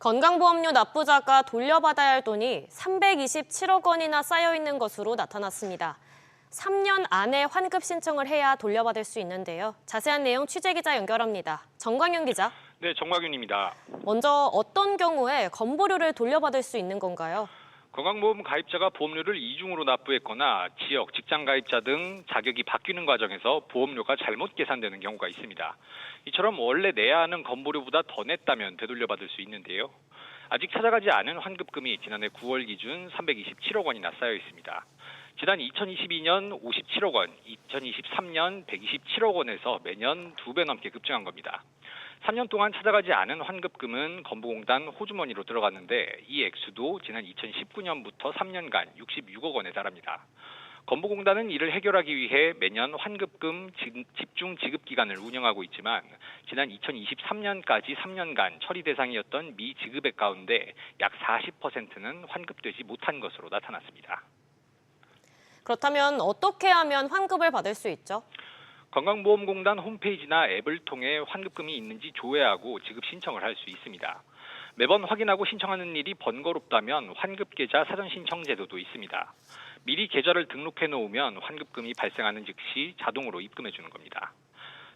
건강보험료 납부자가 돌려받아야 할 돈이 327억 원이나 쌓여 있는 것으로 나타났습니다. 3년 안에 환급 신청을 해야 돌려받을 수 있는데요. 자세한 내용 취재기자 연결합니다. 정광윤 기자. 네, 정광윤입니다. 먼저 어떤 경우에 건보료를 돌려받을 수 있는 건가요? 건강보험 가입자가 보험료를 이중으로 납부했거나 지역, 직장 가입자 등 자격이 바뀌는 과정에서 보험료가 잘못 계산되는 경우가 있습니다. 이처럼 원래 내야 하는 건보료보다 더 냈다면 되돌려받을 수 있는데요. 아직 찾아가지 않은 환급금이 지난해 9월 기준 327억 원이나 쌓여 있습니다. 지난 2022년 57억 원, 2023년 127억 원에서 매년 2배 넘게 급증한 겁니다. 3년 동안 찾아가지 않은 환급금은 건보공단 호주머니로 들어갔는데 이 액수도 지난 2019년부터 3년간 66억 원에 달합니다. 건보공단은 이를 해결하기 위해 매년 환급금 집중 지급 기간을 운영하고 있지만 지난 2023년까지 3년간 처리 대상이었던 미지급액 가운데 약 40%는 환급되지 못한 것으로 나타났습니다. 그렇다면 어떻게 하면 환급을 받을 수 있죠? 건강보험공단 홈페이지나 앱을 통해 환급금이 있는지 조회하고 지급 신청을 할 수 있습니다. 매번 확인하고 신청하는 일이 번거롭다면 환급계좌 사전 신청 제도도 있습니다. 미리 계좌를 등록해 놓으면 환급금이 발생하는 즉시 자동으로 입금해 주는 겁니다.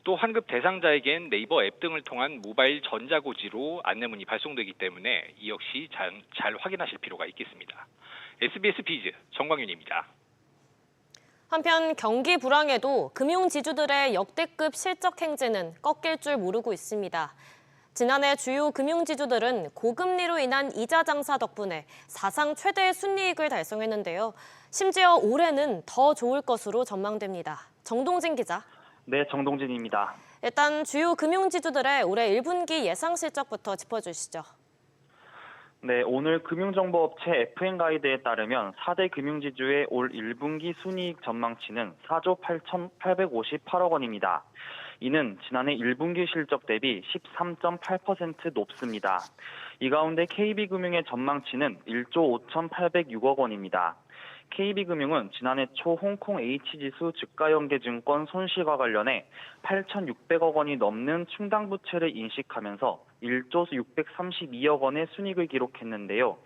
또 환급 대상자에겐 네이버 앱 등을 통한 모바일 전자고지로 안내문이 발송되기 때문에 이 역시 잘 확인하실 필요가 있겠습니다. SBS 비즈 정광윤입니다. 한편 경기 불황에도 금융지주들의 역대급 실적 행진은 꺾일 줄 모르고 있습니다. 지난해 주요 금융지주들은 고금리로 인한 이자 장사 덕분에 사상 최대의 순이익을 달성했는데요. 심지어 올해는 더 좋을 것으로 전망됩니다. 정동진 기자. 네, 정동진입니다. 일단 주요 금융지주들의 올해 1분기 예상 실적부터 짚어주시죠. 네, 오늘 금융정보업체 FN가이드에 따르면 4대 금융지주의 올 1분기 순이익 전망치는 4조 8,858억 원입니다. 이는 지난해 1분기 실적 대비 13.8% 높습니다. 이 가운데 KB금융의 전망치는 1조 5,806억 원입니다. KB금융은 지난해 초 홍콩 H지수 주가연계증권 손실과 관련해 8,600억 원이 넘는 충당부채를 인식하면서 1조 632억 원의 순이익을 기록했는데요.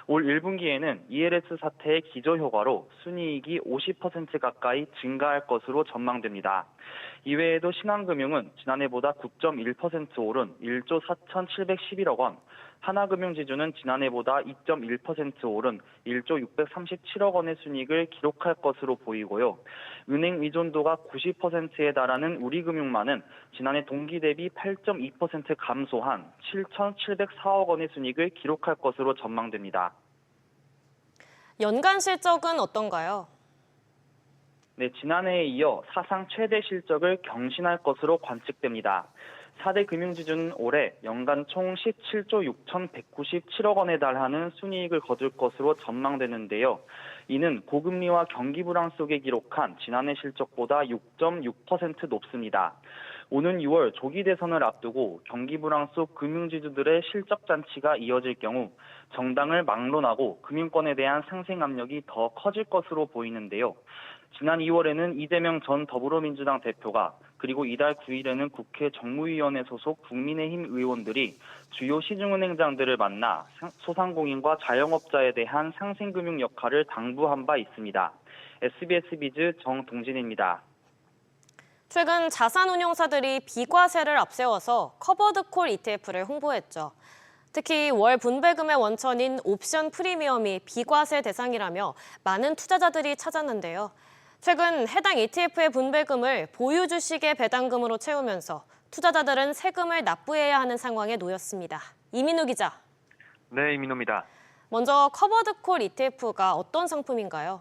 올 1분기에는 ELS 사태의 기저효과로 순이익이 50% 가까이 증가할 것으로 전망됩니다. 이외에도 신한금융은 지난해보다 9.1% 오른 1조 4,711억 원, 하나금융지주는 지난해보다 2.1% 오른 1조 637억 원의 순이익을 기록할 것으로 보이고요. 은행 의존도가 90%에 달하는 우리금융만은 지난해 동기 대비 8.2% 감소한 7,704억 원의 순이익을 기록할 것으로 전망됩니다. 연간 실적은 어떤가요? 네, 지난해에 이어 사상 최대 실적을 경신할 것으로 관측됩니다. 4대 금융지주는 올해 연간 총 17조 6,197억 원에 달하는 순이익을 거둘 것으로 전망되는데요. 이는 고금리와 경기 불황 속에 기록한 지난해 실적보다 6.6% 높습니다. 오는 6월 조기 대선을 앞두고 경기 불황 속 금융지주들의 실적 잔치가 이어질 경우 정당을 막론하고 금융권에 대한 상생 압력이 더 커질 것으로 보이는데요. 지난 2월에는 이재명 전 더불어민주당 대표가 그리고 이달 9일에는 국회 정무위원회 소속 국민의힘 의원들이 주요 시중은행장들을 만나 소상공인과 자영업자에 대한 상생금융 역할을 당부한 바 있습니다. SBS 비즈 정동진입니다. 최근 자산운용사들이 비과세를 앞세워서 커버드콜 ETF를 홍보했죠. 특히 월 분배금의 원천인 옵션 프리미엄이 비과세 대상이라며 많은 투자자들이 찾았는데요. 최근 해당 ETF의 분배금을 보유 주식의 배당금으로 채우면서 투자자들은 세금을 납부해야 하는 상황에 놓였습니다. 이민우 기자. 네, 이민우입니다. 먼저 커버드콜 ETF가 어떤 상품인가요?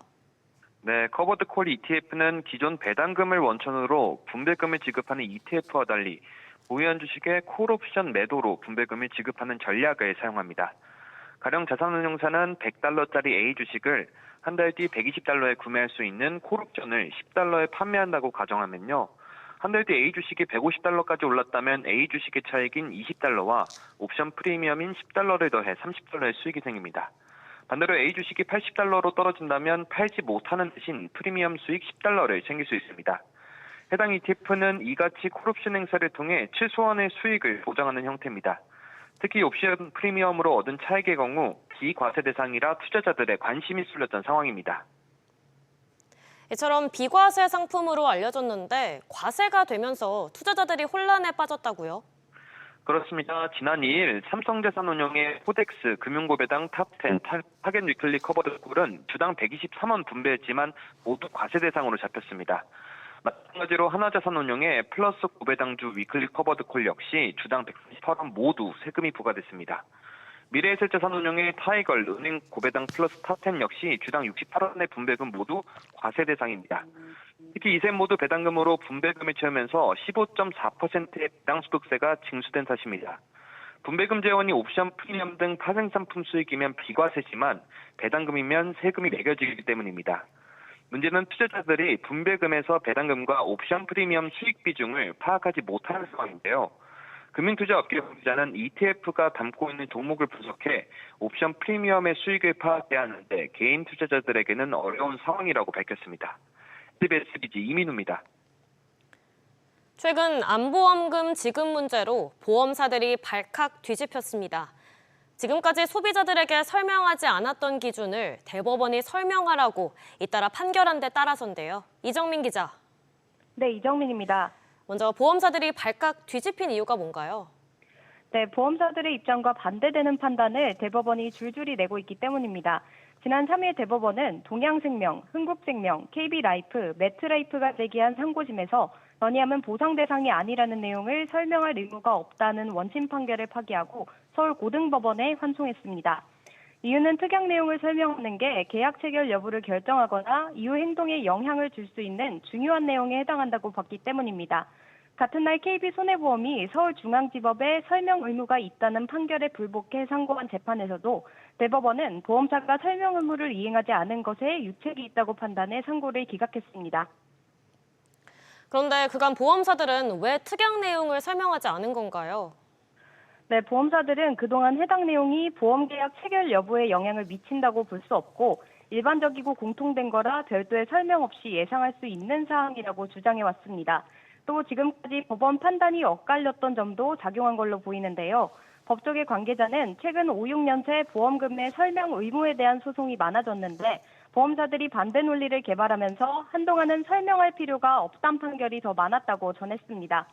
네, 커버드콜 ETF는 기존 배당금을 원천으로 분배금을 지급하는 ETF와 달리 보유한 주식의 콜옵션 매도로 분배금을 지급하는 전략을 사용합니다. 가령 자산운용사는 $100짜리 A 주식을 한 달 뒤 $120에 구매할 수 있는 콜옵션을 $10에 판매한다고 가정하면요. 한 달 뒤 A 주식이 $150까지 올랐다면 A 주식의 차익인 $20와 옵션 프리미엄인 $10를 더해 $30의 수익이 생깁니다. 반대로 A 주식이 $80로 떨어진다면 팔지 못하는 대신 프리미엄 수익 $10를 챙길 수 있습니다. 해당 ETF는 이같이 콜옵션 행사를 통해 최소한의 수익을 보장하는 형태입니다. 특히 옵션 프리미엄으로 얻은 차익의 경우 비과세 대상이라 투자자들의 관심이 쏠렸던 상황입니다. 이처럼 비과세 상품으로 알려졌는데 과세가 되면서 투자자들이 혼란에 빠졌다고요? 그렇습니다. 지난 2일 삼성자산운용의 포덱스 금융고배당 탑10 타겟 위클리 커버드콜은 주당 123원 분배했지만 모두 과세 대상으로 잡혔습니다. 마찬가지로 하나자산운용의 플러스 고배당주 위클리 커버드콜 역시 주당 148원 모두 세금이 부과됐습니다. 미래에셋자산운용의 타이걸 은행 고배당 플러스 탑10 역시 주당 68원의 분배금 모두 과세 대상입니다. 특히 이셋 모두 배당금으로 분배금을 채우면서 15.4%의 배당소득세가 징수된 탓입니다. 분배금 재원이 옵션 프리미엄 등 파생상품 수익이면 비과세지만 배당금이면 세금이 매겨지기 때문입니다. 문제는 투자자들이 분배금에서 배당금과 옵션 프리미엄 수익 비중을 파악하지 못하는 상황인데요. 금융투자업계 관계자는 ETF가 담고 있는 종목을 분석해 옵션 프리미엄의 수익을 파악해야 하는데 개인 투자자들에게는 어려운 상황이라고 밝혔습니다. SBS BG 이민우입니다. 최근 안보험금 지급 문제로 보험사들이 발칵 뒤집혔습니다. 지금까지 소비자들에게 설명하지 않았던 기준을 대법원이 설명하라고 잇따라 판결한 데 따라서인데요. 이정민 기자. 네, 이정민입니다. 먼저 보험사들이 발칵 뒤집힌 이유가 뭔가요? 네, 보험사들의 입장과 반대되는 판단을 대법원이 줄줄이 내고 있기 때문입니다. 지난 3일 대법원은 동양생명, 흥국생명, KB라이프, 매트라이프가 제기한 상고심에서 건의함은 보상 대상이 아니라는 내용을 설명할 의무가 없다는 원심 판결을 파기하고 서울고등법원에 환송했습니다. 이유는 특약 내용을 설명하는 게 계약 체결 여부를 결정하거나 이후 행동에 영향을 줄 수 있는 중요한 내용에 해당한다고 봤기 때문입니다. 같은 날 KB손해보험이 서울중앙지법에 설명 의무가 있다는 판결에 불복해 상고한 재판에서도 대법원은 보험사가 설명 의무를 이행하지 않은 것에 유책이 있다고 판단해 상고를 기각했습니다. 그런데 그간 보험사들은 왜 특약 내용을 설명하지 않은 건가요? 네, 보험사들은 그동안 해당 내용이 보험계약 체결 여부에 영향을 미친다고 볼 수 없고 일반적이고 공통된 거라 별도의 설명 없이 예상할 수 있는 사항이라고 주장해왔습니다. 또 지금까지 법원 판단이 엇갈렸던 점도 작용한 걸로 보이는데요. 법조계 관계자는 최근 5, 6년 새 보험금의 설명 의무에 대한 소송이 많아졌는데 보험사들이 반대 논리를 개발하면서 한동안은 설명할 필요가 없다는 판결이 더 많았다고 전했습니다.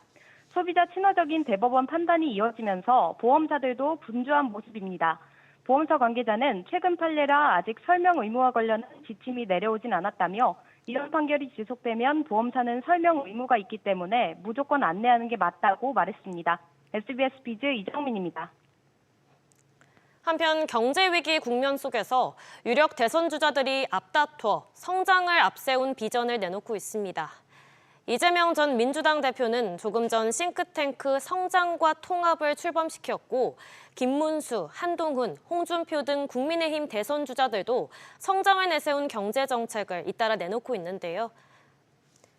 소비자 친화적인 대법원 판단이 이어지면서 보험사들도 분주한 모습입니다. 보험사 관계자는 최근 판례라 아직 설명 의무와 관련한 지침이 내려오진 않았다며 이런 판결이 지속되면 보험사는 설명 의무가 있기 때문에 무조건 안내하는 게 맞다고 말했습니다. SBS 비즈 이정민입니다. 한편 경제위기 국면 속에서 유력 대선 주자들이 앞다퉈 성장을 앞세운 비전을 내놓고 있습니다. 이재명 전 민주당 대표는 조금 전 싱크탱크 성장과 통합을 출범시켰고 김문수, 한동훈, 홍준표 등 국민의힘 대선 주자들도 성장을 내세운 경제정책을 잇따라 내놓고 있는데요.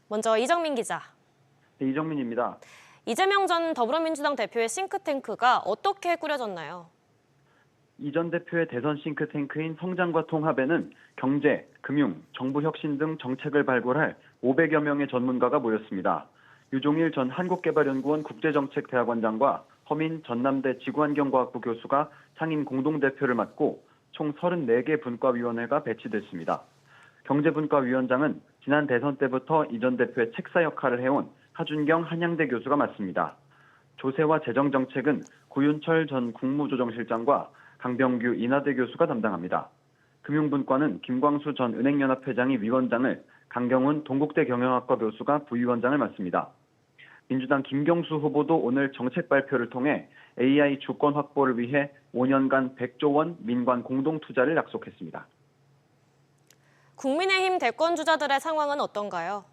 먼저 이정민 기자. 네, 이정민입니다. 이재명 전 더불어민주당 대표의 싱크탱크가 어떻게 꾸려졌나요? 이 전 대표의 대선 싱크탱크인 성장과 통합에는 경제, 금융, 정부 혁신 등 정책을 발굴할 500여 명의 전문가가 모였습니다. 유종일 전 한국개발연구원 국제정책대학원장과 허민 전남대 지구환경과학부 교수가 상임 공동대표를 맡고 총 34개 분과위원회가 배치됐습니다. 경제분과위원장은 지난 대선 때부터 이 전 대표의 책사 역할을 해온 하준경 한양대 교수가 맡습니다. 조세와 재정정책은 구윤철 전 국무조정실장과 강병규 인하대 교수가 담당합니다. 금융분과는 김광수 전 은행연합회장이 위원장을, 강경훈 동국대 경영학과 교수가 부위원장을 맡습니다. 민주당 김경수 후보도 오늘 정책 발표를 통해 AI 주권 확보를 위해 5년간 100조 원 민관 공동투자를 약속했습니다. 국민의힘 대권 주자들의 상황은 어떤가요?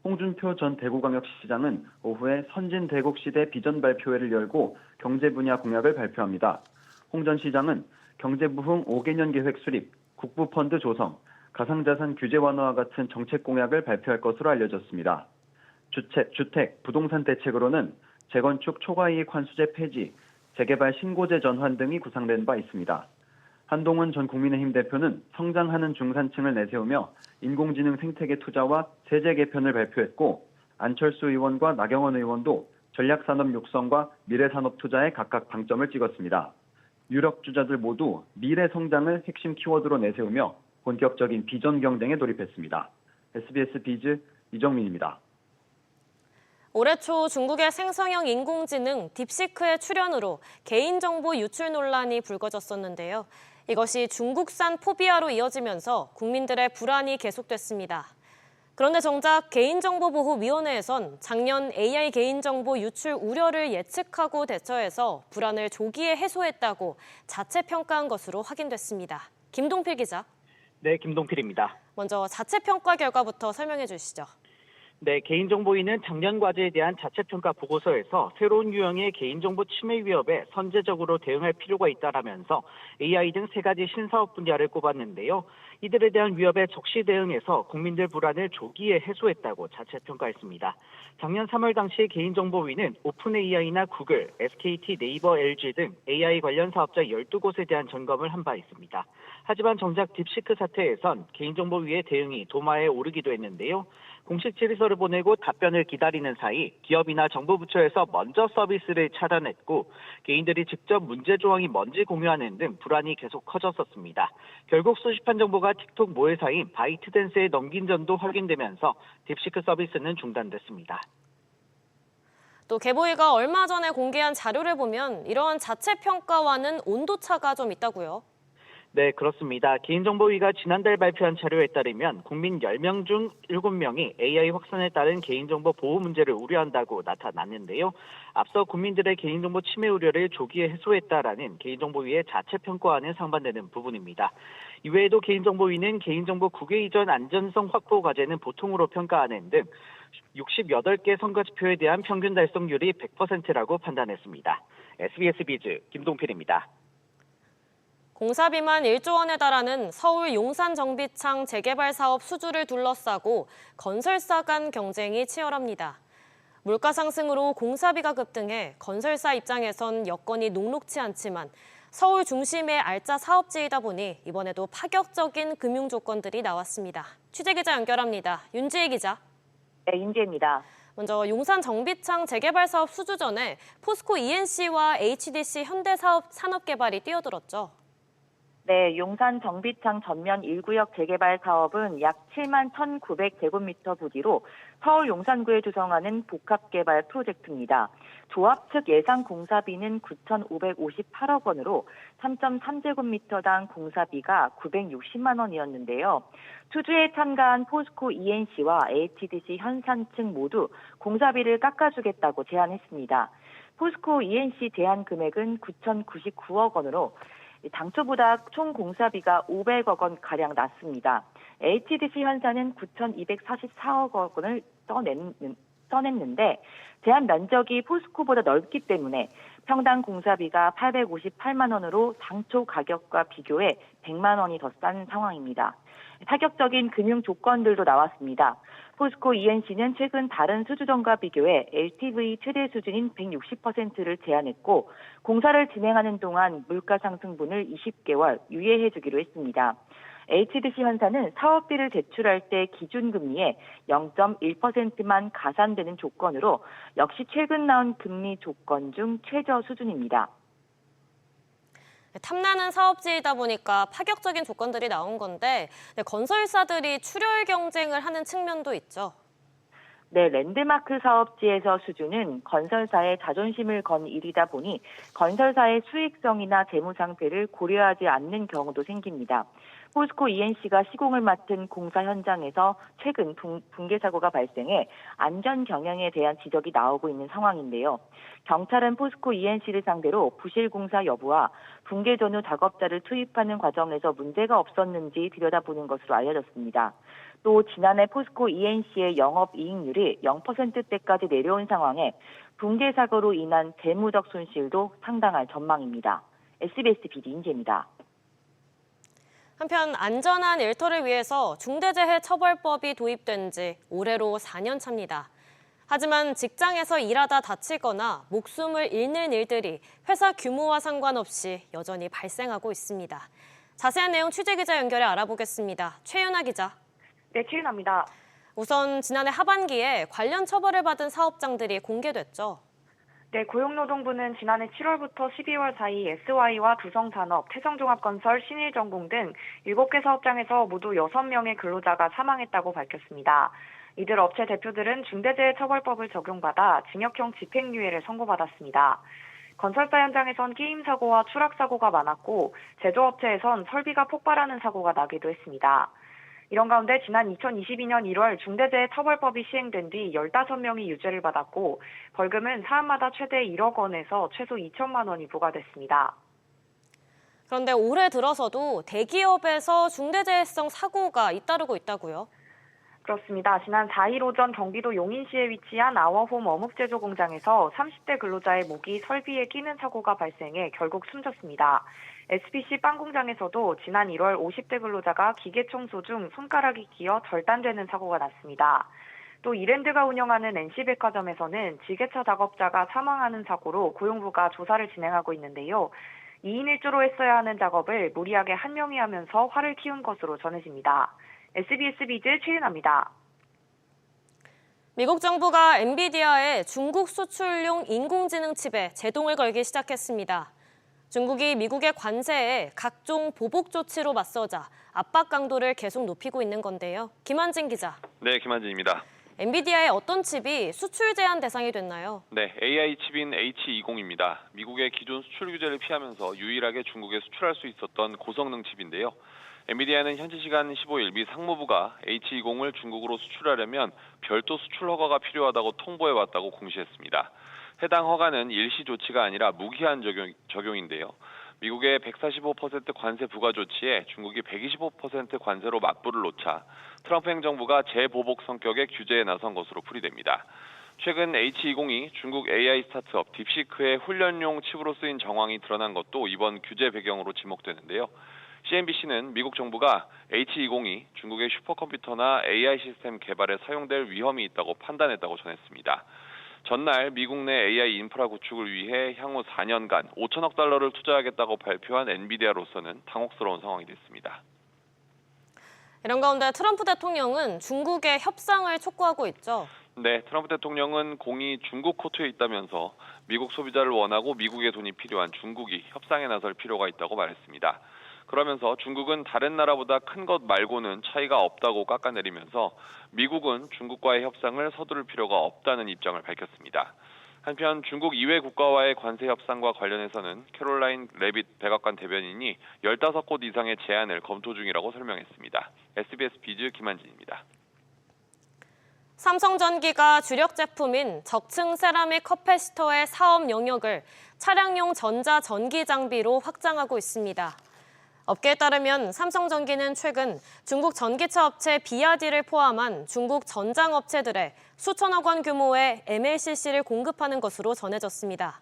홍준표 전 대구광역시장은 오후에 선진대국시대 비전 발표회를 열고 경제 분야 공약을 발표합니다. 홍 전 시장은 경제부흥 5개년 계획 수립, 국부펀드 조성, 가상자산 규제 완화와 같은 정책 공약을 발표할 것으로 알려졌습니다. 주택, 부동산 대책으로는 재건축 초과이익 환수제 폐지, 재개발 신고제 전환 등이 구상된 바 있습니다. 한동훈 전 국민의힘 대표는 성장하는 중산층을 내세우며 인공지능 생태계 투자와 세제 개편을 발표했고 안철수 의원과 나경원 의원도 전략산업 육성과 미래산업 투자에 각각 방점을 찍었습니다. 유력 주자들 모두 미래 성장을 핵심 키워드로 내세우며 본격적인 비전 경쟁에 돌입했습니다. SBS 비즈 이정민입니다. 올해 초 중국의 생성형 인공지능 딥시크의 출현으로 개인정보 유출 논란이 불거졌었는데요. 이것이 중국산 포비아로 이어지면서 국민들의 불안이 계속됐습니다. 그런데 정작 개인정보보호위원회에선 작년 AI 개인정보 유출 우려를 예측하고 대처해서 불안을 조기에 해소했다고 자체 평가한 것으로 확인됐습니다. 김동필 기자. 네, 김동필입니다. 먼저 자체 평가 결과부터 설명해 주시죠. 네, 개인정보위는 작년 과제에 대한 자체평가 보고서에서 새로운 유형의 개인정보 침해 위협에 선제적으로 대응할 필요가 있다라면서 AI 등 3가지 신사업 분야를 꼽았는데요. 이들에 대한 위협에 적시 대응해서 국민들 불안을 조기에 해소했다고 자체평가했습니다. 작년 3월 당시 개인정보위는 오픈 AI나 구글, SKT, 네이버, LG 등 AI 관련 사업자 12곳에 대한 점검을 한 바 있습니다. 하지만 정작 딥시크 사태에선 개인정보위의 대응이 도마에 오르기도 했는데요. 공식 질의서를 보내고 답변을 기다리는 사이 기업이나 정부 부처에서 먼저 서비스를 차단했고 개인들이 직접 문제 조항이 뭔지 공유하는 등 불안이 계속 커졌었습니다. 결국 수집한 정보가 틱톡 모회사인 바이트댄스에 넘긴 점도 확인되면서 딥시크 서비스는 중단됐습니다. 또 개보위가 얼마 전에 공개한 자료를 보면 이러한 자체 평가와는 온도차가 좀 있다고요. 네, 그렇습니다. 개인정보위가 지난달 발표한 자료에 따르면 국민 10명 중 7명이 AI 확산에 따른 개인정보 보호 문제를 우려한다고 나타났는데요. 앞서 국민들의 개인정보 침해 우려를 조기에 해소했다라는 개인정보위의 자체평가와는 상반되는 부분입니다. 이외에도 개인정보위는 개인정보 국외 이전 안전성 확보 과제는 보통으로 평가하는 등 68개 성과지표에 대한 평균 달성률이 100%라고 판단했습니다. SBS 비즈 김동필입니다. 공사비만 1조 원에 달하는 서울 용산 정비창 재개발 사업 수주를 둘러싸고 건설사 간 경쟁이 치열합니다. 물가 상승으로 공사비가 급등해 건설사 입장에선 여건이 녹록치 않지만 서울 중심의 알짜 사업지이다 보니 이번에도 파격적인 금융 조건들이 나왔습니다. 취재기자 연결합니다. 윤지혜 기자. 네, 윤지혜입니다. 먼저 용산 정비창 재개발 사업 수주 전에 포스코 ENC와 HDC 현대산업개발이 뛰어들었죠. 네, 용산 정비창 전면 1구역 재개발 사업은 약 7만 1,900제곱미터 부지로 서울 용산구에 조성하는 복합개발 프로젝트입니다. 조합 측 예상 공사비는 9,558억 원으로 3.3제곱미터당 공사비가 960만 원이었는데요. 수주에 참가한 포스코 ENC와 HDC 현산 측 모두 공사비를 깎아주겠다고 제안했습니다. 포스코 ENC 제안 금액은 9,099억 원으로 당초보다 총 공사비가 500억 원 가량 낮습니다. HDC 현사는 9,244억 원을 떠냈는데 제한 면적이 포스코보다 넓기 때문에 평당 공사비가 858만 원으로 당초 가격과 비교해 100만 원이 더 싼 상황입니다. 파격적인 금융 조건들도 나왔습니다. 포스코 ENC는 최근 다른 수주전과 비교해 LTV 최대 수준인 160%를 제한했고 공사를 진행하는 동안 물가 상승분을 20개월 유예해주기로 했습니다. HDC 현사는 사업비를 제출할 때 기준금리에 0.1%만 가산되는 조건으로 역시 최근 나온 금리 조건 중 최저 수준입니다. 탐나는 사업지이다 보니까 파격적인 조건들이 나온 건데 건설사들이 출혈 경쟁을 하는 측면도 있죠. 네, 랜드마크 사업지에서 수주는 건설사의 자존심을 건 일이다 보니 건설사의 수익성이나 재무 상태를 고려하지 않는 경우도 생깁니다. 포스코 ENC가 시공을 맡은 공사 현장에서 최근 붕괴 사고가 발생해 안전 경영에 대한 지적이 나오고 있는 상황인데요. 경찰은 포스코 ENC를 상대로 부실 공사 여부와 붕괴 전후 작업자를 투입하는 과정에서 문제가 없었는지 들여다보는 것으로 알려졌습니다. 또 지난해 포스코 ENC의 영업이익률이 0%대까지 내려온 상황에 붕괴 사고로 인한 재무적 손실도 상당할 전망입니다. SBS BD 인재입니다. 한편 안전한 일터를 위해서 중대재해처벌법이 도입된 지 올해로 4년 차입니다. 하지만 직장에서 일하다 다치거나 목숨을 잃는 일들이 회사 규모와 상관없이 여전히 발생하고 있습니다. 자세한 내용 취재기자 연결해 알아보겠습니다. 최윤아 기자. 네, 최윤아입니다. 우선 지난해 하반기에 관련 처벌을 받은 사업장들이 공개됐죠. 네, 고용노동부는 지난해 7월부터 12월 사이 SY와 두성산업, 태성종합건설, 신일전공 등 7개 사업장에서 모두 6명의 근로자가 사망했다고 밝혔습니다. 이들 업체 대표들은 중대재해처벌법을 적용받아 징역형 집행유예를 선고받았습니다. 건설사 현장에선 게임 사고와 추락 사고가 많았고 제조업체에선 설비가 폭발하는 사고가 나기도 했습니다. 이런 가운데 지난 2022년 1월 중대재해처벌법이 시행된 뒤 15명이 유죄를 받았고 벌금은 사안마다 최대 1억 원에서 최소 2천만 원이 부과됐습니다. 그런데 올해 들어서도 대기업에서 중대재해성 사고가 잇따르고 있다고요? 그렇습니다. 지난 4일 오전 경기도 용인시에 위치한 아워홈 어묵제조 공장에서 30대 근로자의 목이 설비에 끼는 사고가 발생해 결국 숨졌습니다. SPC 빵 공장에서도 지난 1월 50대 근로자가 기계 청소 중 손가락이 끼어 절단되는 사고가 났습니다. 또 이랜드가 운영하는 NC백화점에서는 지게차 작업자가 사망하는 사고로 고용부가 조사를 진행하고 있는데요. 2인 1조로 했어야 하는 작업을 무리하게 한 명이 하면서 화를 키운 것으로 전해집니다. SBS 비즈 최윤아입니다. 미국 정부가 엔비디아에 중국 수출용 인공지능 칩에 제동을 걸기 시작했습니다. 중국이 미국의 관세에 각종 보복 조치로 맞서자 압박 강도를 계속 높이고 있는 건데요. 김한진 기자. 네, 김한진입니다. 엔비디아의 어떤 칩이 수출 제한 대상이 됐나요? 네, AI 칩인 H20입니다. 미국의 기존 수출 규제를 피하면서 유일하게 중국에 수출할 수 있었던 고성능 칩인데요. 엔비디아는 현지 시간 15일 미 상무부가 H20을 중국으로 수출하려면 별도 수출 허가가 필요하다고 통보해왔다고 공시했습니다. 해당 허가는 일시 조치가 아니라 무기한 적용인데요. 미국의 145% 관세 부과 조치에 중국이 125% 관세로 맞불을 놓자 트럼프 행정부가 재보복 성격의 규제에 나선 것으로 풀이됩니다. 최근 H20이 중국 AI 스타트업 딥시크의 훈련용 칩으로 쓰인 정황이 드러난 것도 이번 규제 배경으로 지목되는데요. CNBC는 미국 정부가 H20이 중국의 슈퍼컴퓨터나 AI 시스템 개발에 사용될 위험이 있다고 판단했다고 전했습니다. 전날 미국 내 AI 인프라 구축을 위해 향후 4년간 5천억 달러를 투자하겠다고 발표한 엔비디아로서는 당혹스러운 상황이 됐습니다. 이런 가운데 트럼프 대통령은 중국의 협상을 촉구하고 있죠. 네, 트럼프 대통령은 공이 중국 코트에 있다면서 미국 소비자를 원하고 미국의 돈이 필요한 중국이 협상에 나설 필요가 있다고 말했습니다. 그러면서 중국은 다른 나라보다 큰 것 말고는 차이가 없다고 깎아내리면서 미국은 중국과의 협상을 서두를 필요가 없다는 입장을 밝혔습니다. 한편 중국 이외 국가와의 관세 협상과 관련해서는 캐롤라인 레빗 백악관 대변인이 15곳 이상의 제안을 검토 중이라고 설명했습니다. SBS 비즈 김한진입니다. 삼성전기가 주력 제품인 적층 세라믹 커패시터의 사업 영역을 차량용 전자전기 장비로 확장하고 있습니다. 업계에 따르면 삼성전기는 최근 중국 전기차 업체 비아디를 포함한 중국 전장업체들에 수천억 원 규모의 MLCC를 공급하는 것으로 전해졌습니다.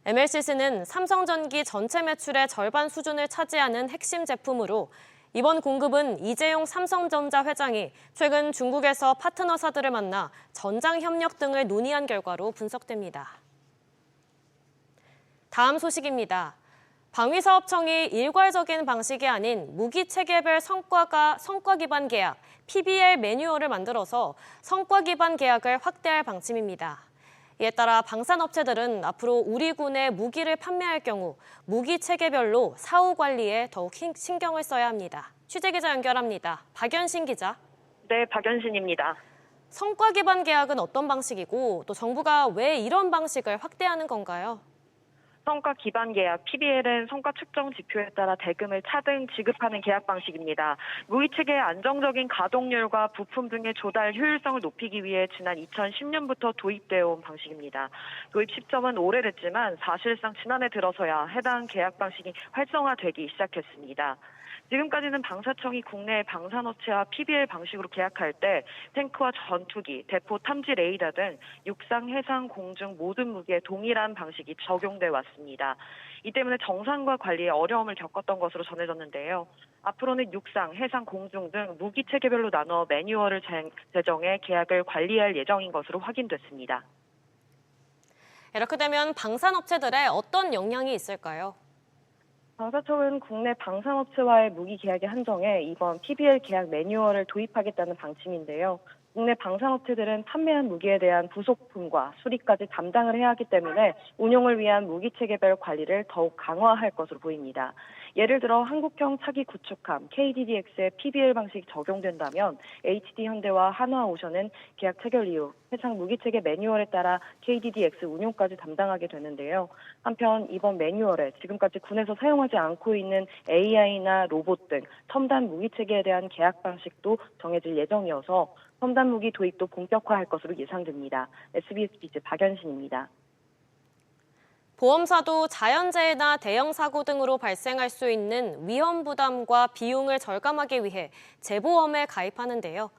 MLCC는 삼성전기 전체 매출의 절반 수준을 차지하는 핵심 제품으로 이번 공급은 이재용 삼성전자 회장이 최근 중국에서 파트너사들을 만나 전장 협력 등을 논의한 결과로 분석됩니다. 다음 소식입니다. 방위사업청이 일괄적인 방식이 아닌 무기체계별 성과 기반 계약, PBL 매뉴얼을 만들어서 성과 기반 계약을 확대할 방침입니다. 이에 따라 방산업체들은 앞으로 우리 군에 무기를 판매할 경우 무기체계별로 사후 관리에 더욱 신경을 써야 합니다. 취재기자 연결합니다. 박연신 기자. 네, 박연신입니다. 성과 기반 계약은 어떤 방식이고 또 정부가 왜 이런 방식을 확대하는 건가요? 성과 기반 계약, PBL은 성과 측정 지표에 따라 대금을 차등 지급하는 계약 방식입니다. 무기체계의 안정적인 가동률과 부품 등의 조달 효율성을 높이기 위해 지난 2010년부터 도입되어 온 방식입니다. 도입 시점은 오래됐지만 사실상 지난해 들어서야 해당 계약 방식이 활성화되기 시작했습니다. 지금까지는 방사청이 국내 방산업체와 PBL 방식으로 계약할 때 탱크와 전투기, 대포 탐지 레이더 등 육상, 해상, 공중 모든 무기에 동일한 방식이 적용돼 왔습니다. 이 때문에 정산과 관리에 어려움을 겪었던 것으로 전해졌는데요. 앞으로는 육상, 해상, 공중 등 무기 체계별로 나눠 매뉴얼을 제정해 계약을 관리할 예정인 것으로 확인됐습니다. 이렇게 되면 방산업체들의 어떤 영향이 있을까요? 방사청은 국내 방산업체와의 무기 계약에 한정해 이번 PBL 계약 매뉴얼을 도입하겠다는 방침인데요. 국내 방산업체들은 판매한 무기에 대한 부속품과 수리까지 담당을 해야 하기 때문에 운용을 위한 무기체계별 관리를 더욱 강화할 것으로 보입니다. 예를 들어 한국형 차기 구축함 KDDX의 PBL 방식이 적용된다면 HD 현대와 한화오션은 계약 체결 이후 해상 무기체계 매뉴얼에 따라 KDDX 운용까지 담당하게 되는데요. 한편 이번 매뉴얼에 지금까지 군에서 사용하지 않고 있는 AI나 로봇 등 첨단 무기체계에 대한 계약 방식도 정해질 예정이어서 첨단 무기 도입도 본격화할 것으로 예상됩니다. SBS 비즈 박연신입니다. 보험사도 자연재해나 대형 사고 등으로 발생할 수 있는 위험 부담과 비용을 절감하기 위해 재보험에 가입하는데요.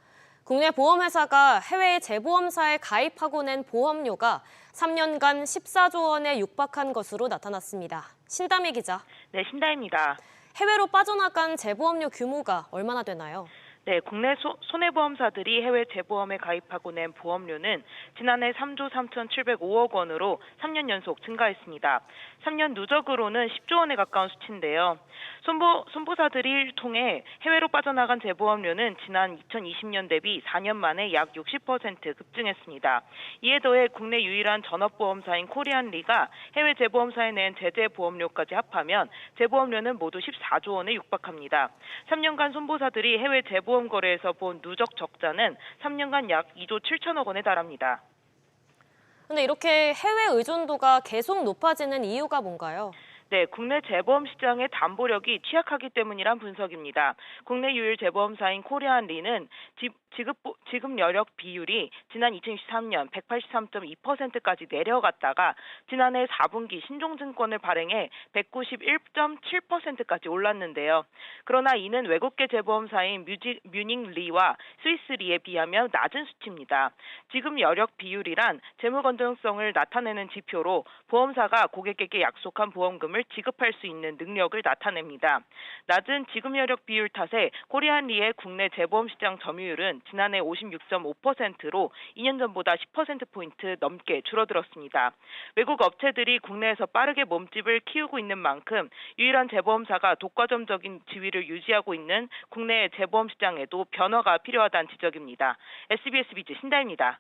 국내 보험회사가 해외 재보험사에 가입하고 낸 보험료가 3년간 14조 원에 육박한 것으로 나타났습니다. 신다미 기자. 네, 신다입니다. 해외로 빠져나간 재보험료 규모가 얼마나 되나요? 네, 국내 손해보험사들이 해외 재보험에 가입하고 낸 보험료는 지난해 3조 3,705억 원으로 3년 연속 증가했습니다. 3년 누적으로는 10조 원에 가까운 수치인데요. 손보사들이 통해 해외로 빠져나간 재보험료는 지난 2020년 대비 4년 만에 약 60% 급증했습니다. 이에 더해 국내 유일한 전업보험사인 코리안리가 해외 재보험사에 낸 제재 보험료까지 합하면 재보험료는 모두 14조 원에 육박합니다. 3년간 손보사들이 해외 재보험 거래에서 본 누적 적자는 3년간 약 2조 7천억 원에 달합니다. 근데 이렇게 해외 의존도가 계속 높아지는 이유가 뭔가요? 네, 국내 재보험 시장의 담보력이 취약하기 때문이란 분석입니다. 국내 유일 재보험사인 코리안리는 지급 여력 비율이 지난 2023년 183.2%까지 내려갔다가 지난해 4분기 신종증권을 발행해 191.7%까지 올랐는데요. 그러나 이는 외국계 재보험사인 뮤닉리와 스위스리에 비하면 낮은 수치입니다. 지급 여력 비율이란 재무 건전성을 나타내는 지표로 보험사가 고객에게 약속한 보험금을 지급할 수 있는 능력을 나타냅니다. 낮은 지급 여력 비율 탓에 코리안리의 국내 재보험 시장 점유율은 지난해 56.5%로 2년 전보다 10%포인트 넘게 줄어들었습니다. 외국 업체들이 국내에서 빠르게 몸집을 키우고 있는 만큼 유일한 재보험사가 독과점적인 지위를 유지하고 있는 국내 재보험 시장에도 변화가 필요하다는 지적입니다. SBS 비즈 신다입니다.